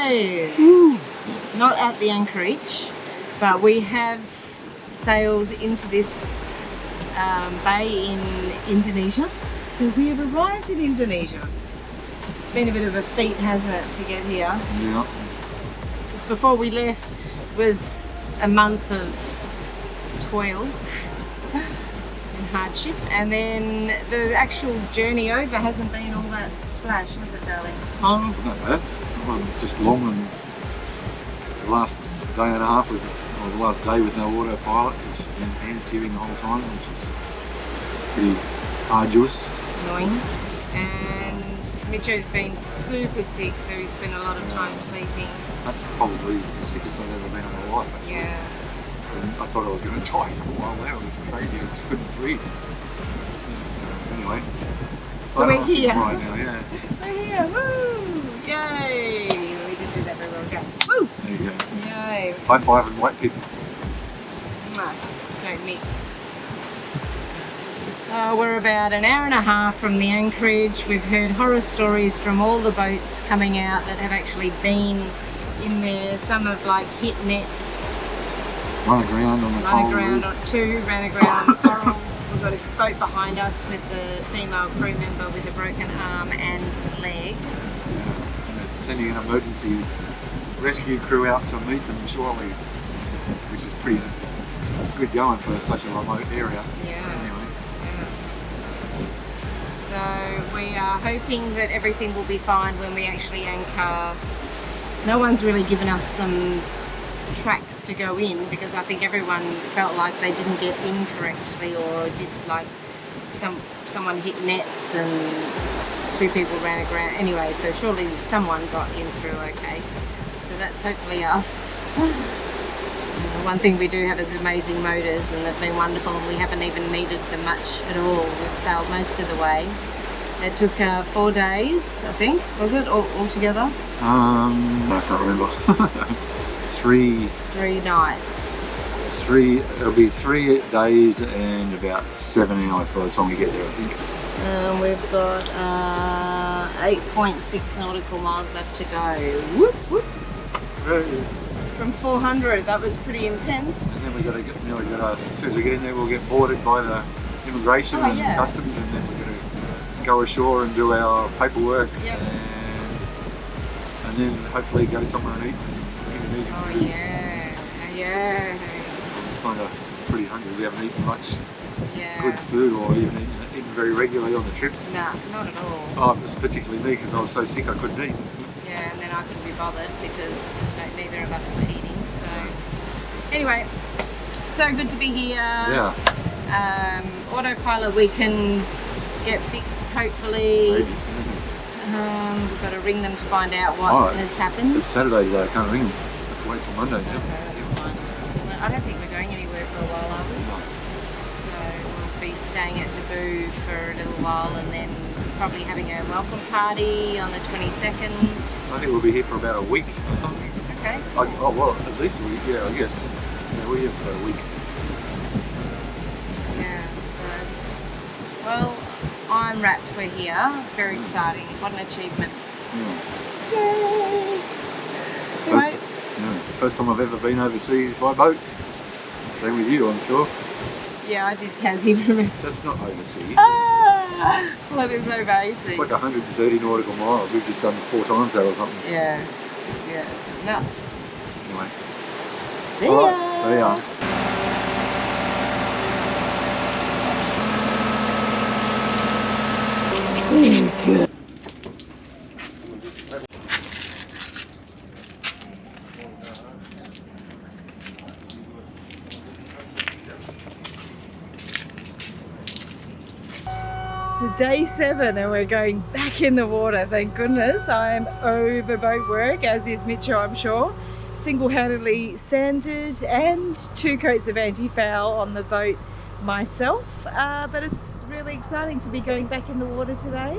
arrived. Not at the anchorage, but we have sailed into this bay in Indonesia. So we have arrived in Indonesia. It's been a bit of a feat, hasn't it, to get here? Yeah. Just before we left was a month of toil and hardship, and then the actual journey over hasn't been all that flash, has it, darling? Oh, not bad. Well, just long, and the last day and a half with, or the last day with no autopilot, which has been hand steering the whole time, which is pretty arduous. Annoying. And Mitcho's been super sick, so he's spent a lot of time sleeping. That's probably the sickest I've ever been in my life, actually. Yeah. And I thought I was going to die for a while there. It was crazy. I just couldn't breathe. Anyway. So we're here. Right now, yeah. We're here. Woo! Yay! We didn't do that very well. Go. Woo! There you go. Yay! High five and white people. No, don't mix. We're about an hour and a half from the anchorage. We've heard horror stories from all the boats coming out that have actually been in there. Some have like hit nets. Run aground on the Run aground on two, ran aground on coral. We've got a boat behind us with the female crew member with a broken arm and leg. Yeah. And sending an emergency rescue crew out to meet them shortly, which is pretty good going for such a remote area. Yeah. Anyway. So we are hoping that everything will be fine when we actually anchor. No one's really given us some tracks to go in, because I think everyone felt like they didn't get in correctly, or did like someone hit nets and two people ran aground. Anyway, so surely someone got in through okay. So that's hopefully us. One thing we do have is amazing motors, and they've been wonderful, and we haven't even needed them much at all. We've sailed most of the way. It took 4 days, I think, was it, altogether? I can't remember. Three nights. It'll be 3 days and about 7 hours by the time we get there, I think. We've got 8.6 nautical miles left to go. Whoop, whoop. From 400, that was pretty intense. And then as soon as we get in there, we'll get boarded by the immigration and customs, and then we're going to go ashore and do our paperwork. Yep. And then hopefully go somewhere and eat some Indonesian food. Oh yeah. I'm kind of pretty hungry. We haven't eaten much Yeah. good food, or even eaten very regularly on the trip. Nah, not at all. Oh, it was particularly me, because I was so sick I couldn't eat. Yeah, and then I couldn't be bothered because neither of us were eating. So anyway, so good to be here. Yeah. Autopilot we can get fixed hopefully. Maybe. We've got to ring them to find out what has happened. It's Saturday today, I can't ring them. I have to wait till Monday now. Okay, that's fine. Well, I don't think we're going anywhere for a while, are we? No. So we'll be staying at Darwin for a little while, and then probably having a welcome party on the 22nd. I think we'll be here for about a week or something. Okay. Oh well, at least a week, yeah, I guess. Yeah, we're here for a week. Yeah, so, well, I'm wrapped we're here. Very exciting. What an achievement. Yeah. Yay! Anyway. First time I've ever been overseas by boat. Same with you, I'm sure. Yeah, I did Tassie, remember? That's not overseas. Well, it is so basic. It's like 130 nautical miles. We've just done 4 times that or something. Yeah. No. Anyway. See ya. Alright, see ya. Good. So day 7 and we're going back in the water, thank goodness. I'm over boat work, as is Mitcho, I'm sure. Single-handedly sanded and 2 coats of anti-foul on the boat myself. But it's really exciting to be going back in the water today.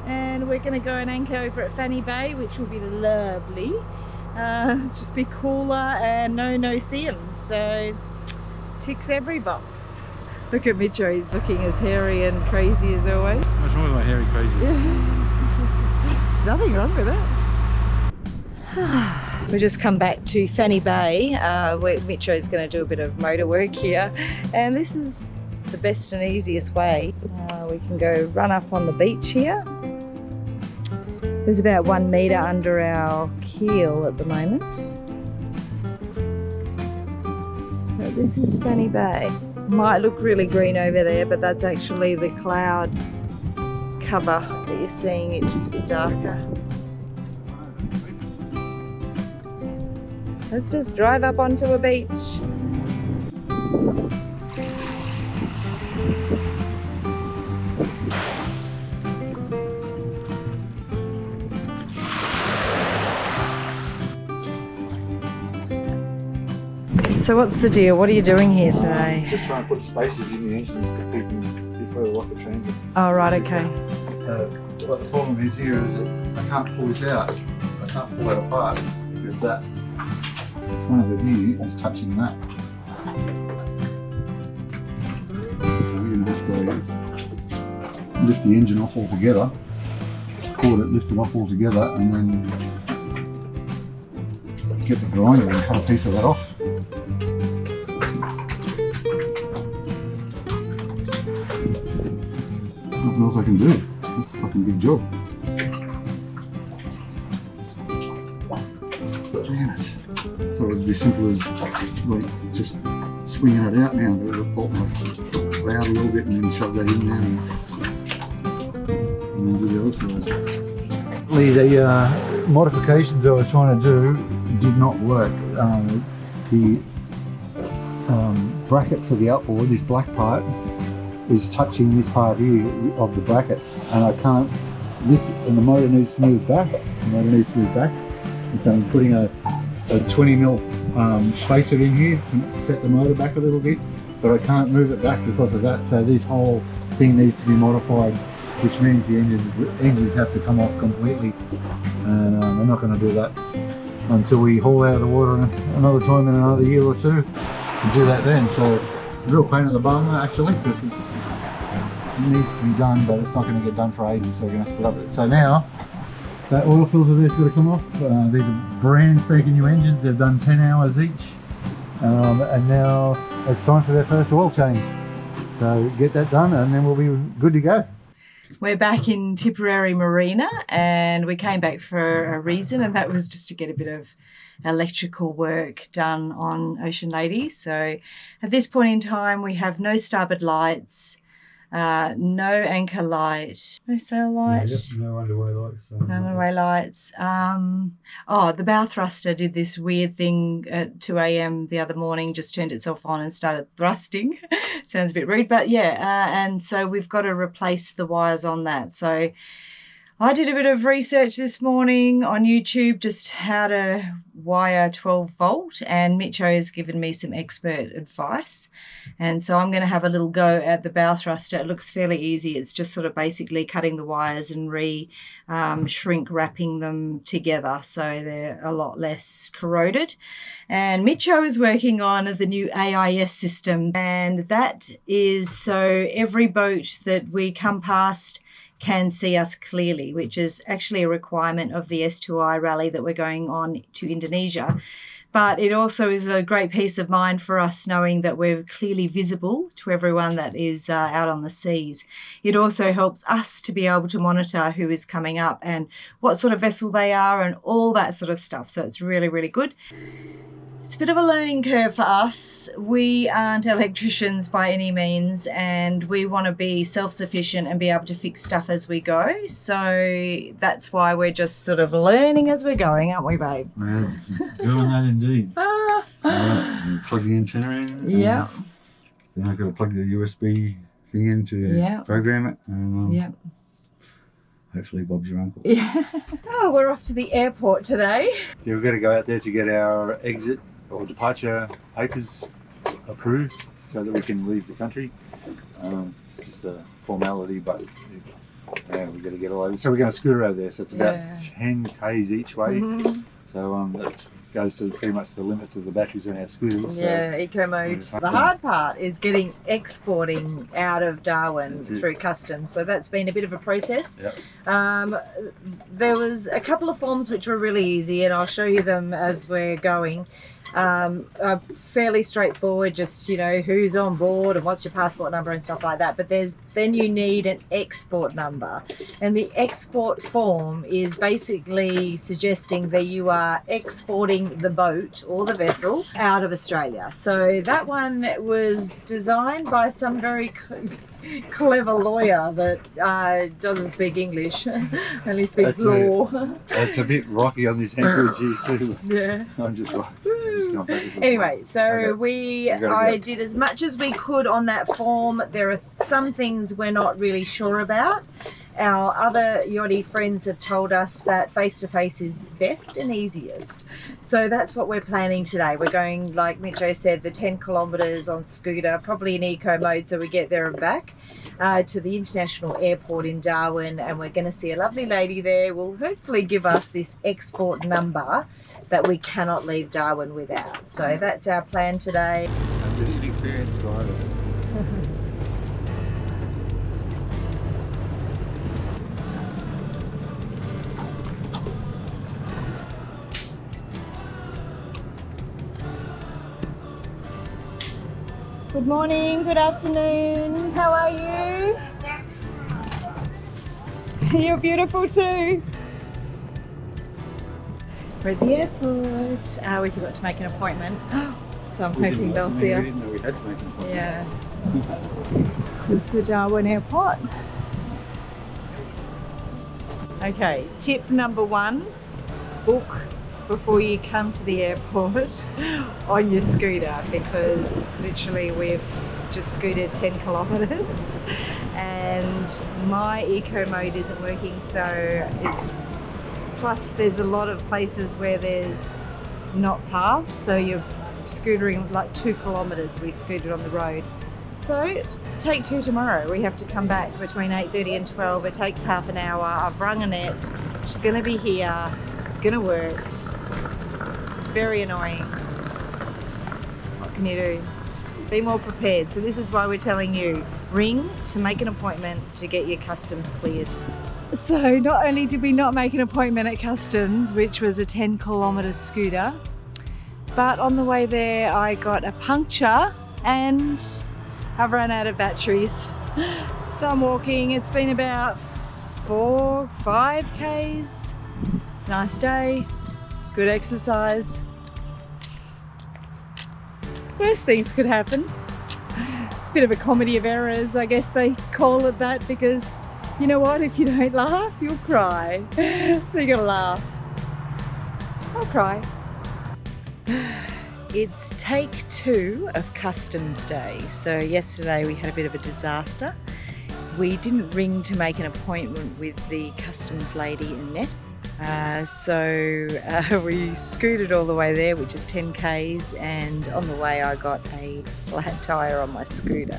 And we're going to go and anchor over at Fanny Bay, which will be lovely. It's just be cooler and no no-see-ums, so ticks every box. Look at Mitcho, he's looking as hairy and crazy as always. What's wrong with my hairy crazy? There's nothing wrong with it. We just come back to Fanny Bay, where Mitcho's going to do a bit of motor work here, and this is the best and easiest way. We can go run up on the beach here. There's about 1 metre under our keel at the moment. But this is Fanny Bay. Might look really green over there, but that's actually the cloud cover that you're seeing. It's just a bit darker. Let's just drive up onto a beach. So what's the deal? What are you doing here today? Just trying to put spaces in the engines to keep them before the rocket transit. Oh, right, okay. What the problem is here is that I can't pull this out. I can't pull it apart because that front of it here is touching that. So we're going to have to lift the engine off altogether, support it, lift it off altogether, and then get the grinder and cut a piece of that off. Nothing else I can do. That's a fucking big job. Damn it. Thought it would be simple as like just swinging it out now. But it'll pop my out a little bit and then shove that in there and then do the other side. The modifications I was trying to do did not work. The bracket for the outboard, this black part, is touching this part here of the bracket, and I can't. This and the motor needs to move back. And so I'm putting a 20mm spacer in here to set the motor back a little bit, but I can't move it back because of that. So this whole thing needs to be modified, which means the engines have to come off completely, and I'm not going to do that until we haul out of the water another time in another year or two. And do that then. So real pain in the bum actually, because it needs to be done, but it's not going to get done for ages, so we're going to have to put up with it. So now that oil filter there's got to come off. These are brand spanking new engines. They've done 10 hours each, and now it's time for their first oil change. So get that done, and then we'll be good to go. We're back in Tipperary Marina, and we came back for a reason, and that was just to get a bit of electrical work done on Ocean Lady. So at this point in time, we have no starboard lights, no anchor light, no sail light, no underway lights. No underway lights. Oh, the bow thruster did this weird thing at 2 a.m. the other morning, just turned itself on and started thrusting. Sounds a bit rude, but yeah, and so we've got to replace the wires on that. So I did a bit of research this morning on YouTube, just how to wire 12 volt, and Mitcho has given me some expert advice. And so I'm going to have a little go at the bow thruster. It looks fairly easy. It's just sort of basically cutting the wires and shrink wrapping them together so they're a lot less corroded. And Mitcho is working on the new AIS system, and that is so every boat that we come past can see us clearly, which is actually a requirement of the S2I rally that we're going on to Indonesia. But it also is a great peace of mind for us knowing that we're clearly visible to everyone that is out on the seas. It also helps us to be able to monitor who is coming up and what sort of vessel they are and all that sort of stuff. So it's really, really good. It's a bit of a learning curve for us. We aren't electricians by any means, and we want to be self-sufficient and be able to fix stuff as we go. So that's why we're just sort of learning as we're going, aren't we, babe? We're doing that indeed. Plug the antenna in. Yeah. Then I've got to plug the USB thing in to program it. Yeah. Hopefully Bob's your uncle. Yeah. Oh, we're off to the airport today. So we've got to go out there to get our exit or departure papers approved so that we can leave the country. It's just a formality, but we've got to get all over. So we're going to scooter over there. So it's about 10 k's each way. So that goes to pretty much the limits of the batteries in our scooters. Yeah, eco mode. The hard part is exporting out of Darwin through customs. So that's been a bit of a process. Yep. There was a couple of forms which were really easy, and I'll show you them as we're going. Fairly straightforward, just who's on board and what's your passport number and stuff like that. But then you need an export number, and the export form is basically suggesting that you are exporting the boat or the vessel out of Australia. So that one was designed by some very clever lawyer that doesn't speak English, only speaks law. It's a bit rocky on this anchorage here too. Yeah. I'm just right. Anyway, so I did as much as we could on that form. There are some things we're not really sure about. Our other yachty friends have told us that face-to-face is best and easiest. So that's what we're planning today. We're going, like Mitcho said, the 10 kilometres on scooter, probably in eco mode so we get there and back, to the international airport in Darwin, and we're going to see a lovely lady there. Will hopefully give us this export number that we cannot leave Darwin without. So that's our plan today. I'm an inexperienced driver. Good morning, good afternoon. How are you? You're beautiful too. We're at the airport. We forgot to make an appointment. So I'm hoping they'll see us. We didn't know we had to make an appointment. Yeah. This is the Darwin airport. Okay, tip number 1, book before you come to the airport on your scooter, because literally we've just scooted 10 kilometres and my eco mode isn't working, so plus there's a lot of places where there's not paths, so you're scootering like 2 kilometres we scooted on the road. So take 2 tomorrow. We have to come back between 8:30 and 12. It takes half an hour. I've rung a net. She's going to be here. It's going to work. Very annoying. What can you do? Be more prepared. So this is why we're telling you, ring to make an appointment to get your customs cleared. So not only did we not make an appointment at customs, which was a 10 kilometre scooter, but on the way there I got a puncture and I've run out of batteries. So I'm walking. It's been about 4-5 k's. It's a nice day, good exercise. Worst things could happen. It's a bit of a comedy of errors, I guess they call it that, because you know what, if you don't laugh you'll cry. So you gotta laugh. I'll cry. It's take 2 of customs day. So yesterday we had a bit of a disaster. We didn't ring to make an appointment with the customs lady Annette. So we scooted all the way there, which is 10 k's, and on the way I got a flat tyre on my scooter.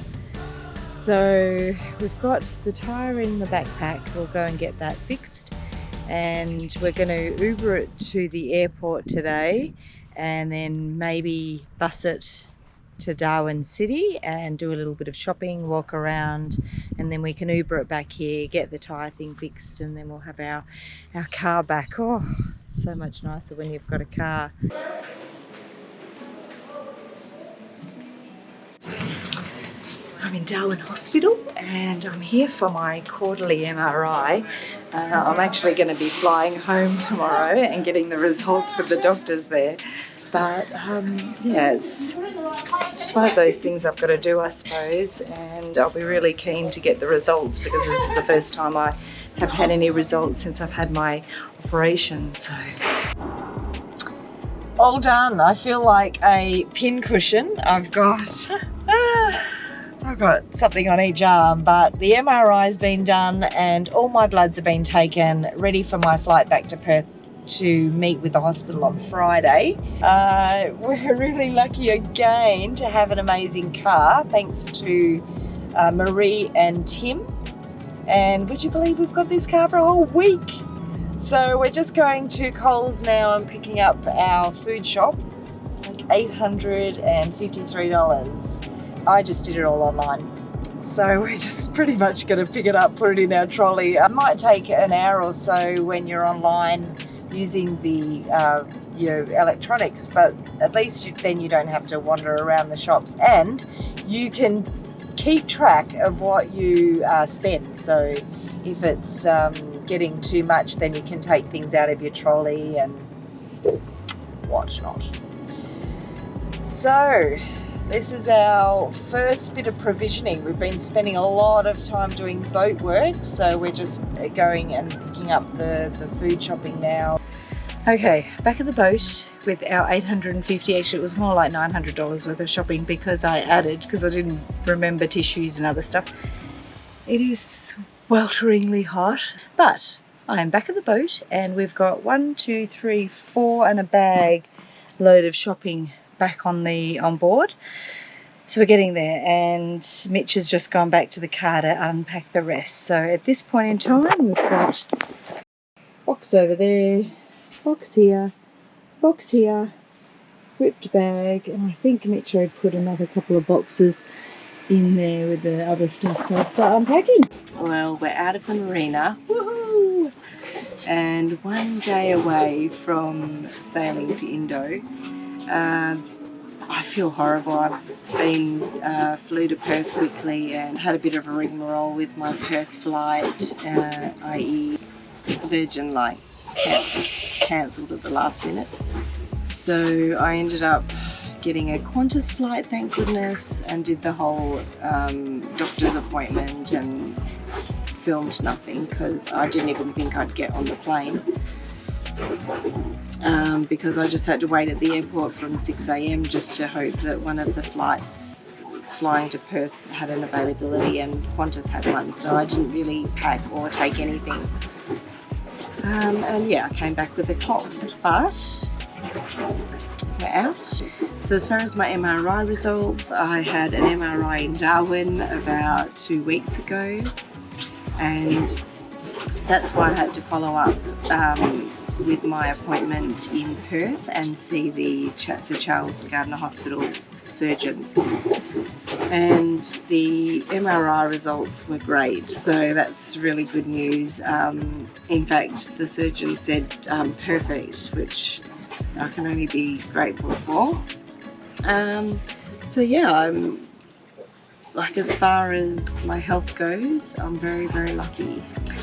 So we've got the tyre in the backpack. We'll go and get that fixed, and we're going to Uber it to the airport today and then maybe bus it to Darwin City and do a little bit of shopping, walk around, and then we can Uber it back here, get the tyre thing fixed, and then we'll have our car back. Oh, so much nicer when you've got a car. I'm in Darwin Hospital and I'm here for my quarterly MRI. I'm actually going to be flying home tomorrow and getting the results with the doctors there. But yeah, it's just one of those things I've got to do, I suppose, and I'll be really keen to get the results because this is the first time I have had any results since I've had my operation. So all done. I feel like a pincushion. I've got something on each arm, but the MRI's been done and all my bloods have been taken, ready for my flight back to Perth to meet with the hospital on Friday. We're really lucky again to have an amazing car, thanks to Marie and Tim. And would you believe we've got this car for a whole week? So we're just going to Coles now and picking up our food shop. It's like $853. I just did it all online. So we're just pretty much going to pick it up, put it in our trolley. It might take an hour or so when you're online using the your electronics, but at least then you don't have to wander around the shops, and you can keep track of what you spend. So if it's getting too much, then you can take things out of your trolley and whatnot. So this is our first bit of provisioning. We've been spending a lot of time doing boat work, so we're just going and picking up the food shopping now. Okay, back at the boat with our $850, actually it was more like $900 worth of shopping because I added, because I didn't remember tissues and other stuff. It is swelteringly hot, but I am back at the boat and we've got 1, 2, 3, 4 and a bag load of shopping back on board. So we're getting there, and Mitch has just gone back to the car to unpack the rest. So at this point in time, we've got box over there, box here, ripped bag, and I think Mitch had put another couple of boxes in there with the other stuff. So I'll start unpacking. Well, we're out of the marina. Woohoo! And 1 day away from sailing to Indo. I feel horrible. I've been flew to Perth quickly and had a bit of a rigmarole with my Perth flight, i.e. Virgin like cancelled at the last minute. So I ended up getting a Qantas flight, thank goodness, and did the whole doctor's appointment and filmed nothing because I didn't even think I'd get on the plane. Because I just had to wait at the airport from 6 a.m. just to hope that one of the flights flying to Perth had an availability, and Qantas had one, so I didn't really pack or take anything. And yeah, I came back with a cold, but we're out. So as far as my MRI results, I had an MRI in Darwin about 2 weeks ago, and that's why I had to follow up with my appointment in Perth and see the Sir Charles Gardner Hospital surgeons. And the MRI results were great, so that's really good news. In fact, the surgeon said perfect, which I can only be grateful for. So yeah, I'm like, as far as my health goes, I'm very, very lucky.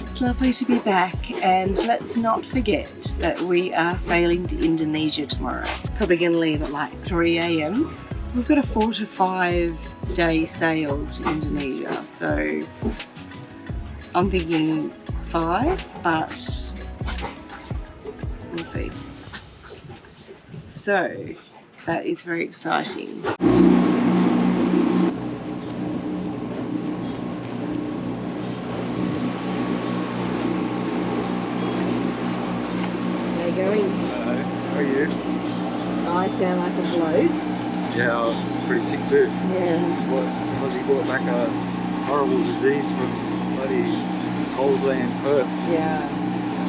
It's lovely to be back, and let's not forget that we are sailing to Indonesia tomorrow. Probably going to leave at like 3 a.m. We've got a 4 to 5 day sail to Indonesia, so I'm thinking 5, but we'll see. So that is very exciting. Going. Hello, how are you? I sound like a bloke. Yeah, I'm pretty sick too. Yeah. Because he brought back a horrible disease from bloody cold land Perth. Yeah.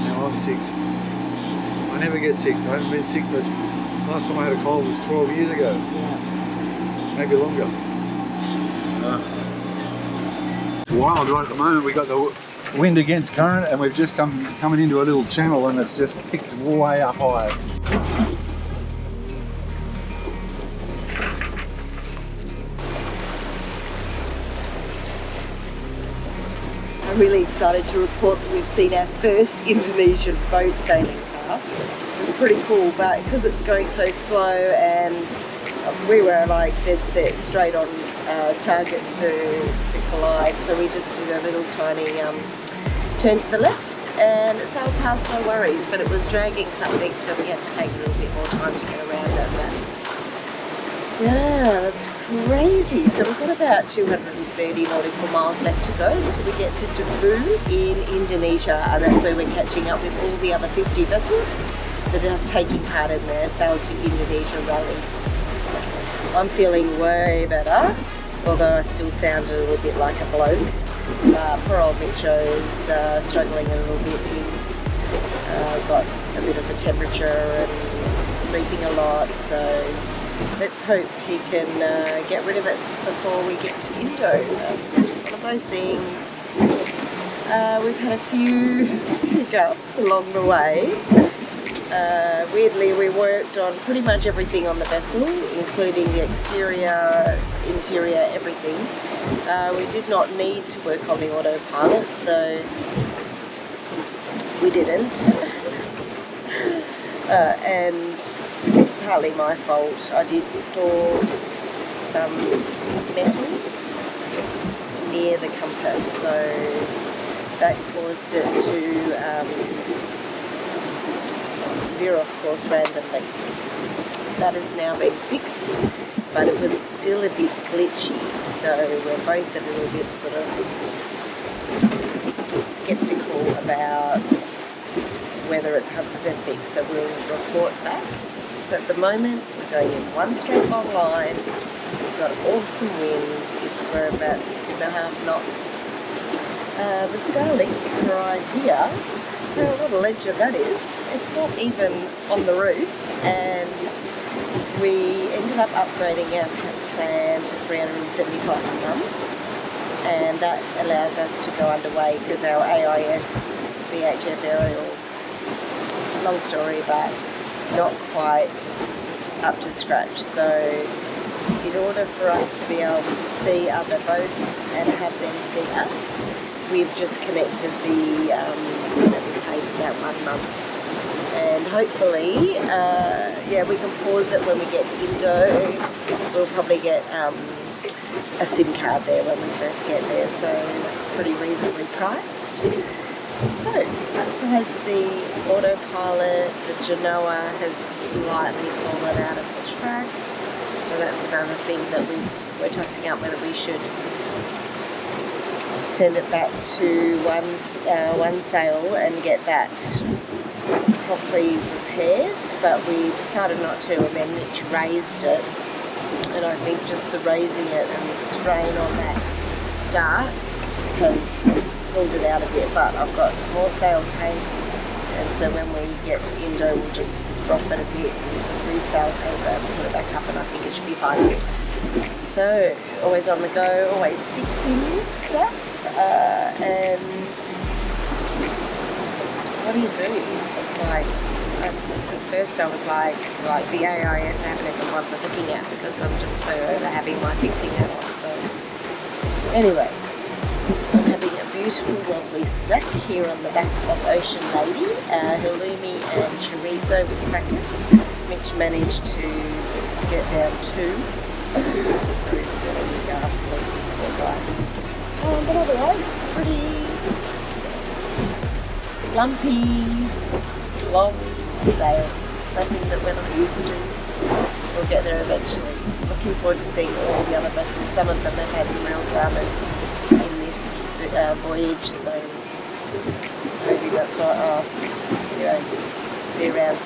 Now I'm sick. I never get sick. I haven't been sick for... Last time I had a cold was 12 years ago. Yeah. Maybe longer. It's wild right at the moment. We got the wind against current, and we've just coming into a little channel, and it's just picked way up high. I'm really excited to report that we've seen our first Indonesian boat sailing past. It's pretty cool, but because it's going so slow, and we were like dead set straight on target to collide, so we just did a little tiny turn to the left and it sailed past, no worries, but it was dragging something, so we had to take a little bit more time to get around that. Yeah, that's crazy. So we've got about 230 nautical miles left to go until we get to Tumour in Indonesia, and that's where we're catching up with all the other 50 vessels that are taking part in their Sail to Indonesia rally. I'm feeling way better, although I still sound a little bit like a bloke. Poor old Mitcho's struggling a little bit. He's got a bit of a temperature and sleeping a lot, so let's hope he can get rid of it before we get to Indo. It's just one of those things. We've had a few hiccups along the way. Weirdly, we worked on pretty much everything on the vessel, including the exterior, interior, everything. We did not need to work on the autopilot, so we didn't. And partly my fault. I did store some metal near the compass, so that caused it to veer off course randomly. That has now been fixed, but it was still a bit glitchy, so we're both a little bit sort of skeptical about whether it's 100% fixed, so we'll report back. So at the moment we're going in one straight long line. We've got awesome wind. We're about 6.5 knots. The Starlink right here, what a legend that is. It's not even on the roof, and we ended up upgrading our plan to 375 a month, and that allows us to go underway because our AIS VHF aerial, long story, but not quite up to scratch. So in order for us to be able to see other boats and have them see us, we've just connected the, we paid for that 1 month. And hopefully, we can pause it when we get to Indo. We'll probably get a SIM card there when we first get there, so that's pretty reasonably priced. So, besides the autopilot, the Genoa has slightly fallen out of the track, so that's another thing that we're tossing up whether we should send it back to one sail and get that properly repaired, but we decided not to, and then Mitch raised it, and I think just the raising it and the strain on that start has pulled it out a bit, but I've got more sail tape, and so when we get to Indo we'll just drop it a bit, re-sail tape it and put it back up, and I think it should be fine. So, always on the go, always fixing stuff, and what do? It's like, at first I was like the AIS I haven't even bothered looking at because I'm just so over having my fixing that on. So anyway, I'm having a beautiful lovely snack here on the back of Ocean Lady, halloumi and chorizo with crackers. Mitch managed to get down 2, so he's feeling ghastly, poor guy. But otherwise it's pretty lumpy, long sail, nothing that we're not used to. We'll get there eventually. Looking forward to seeing all the other vessels. Some of them have had some real dramas in this voyage, so maybe that's not us. Anyway, see you around.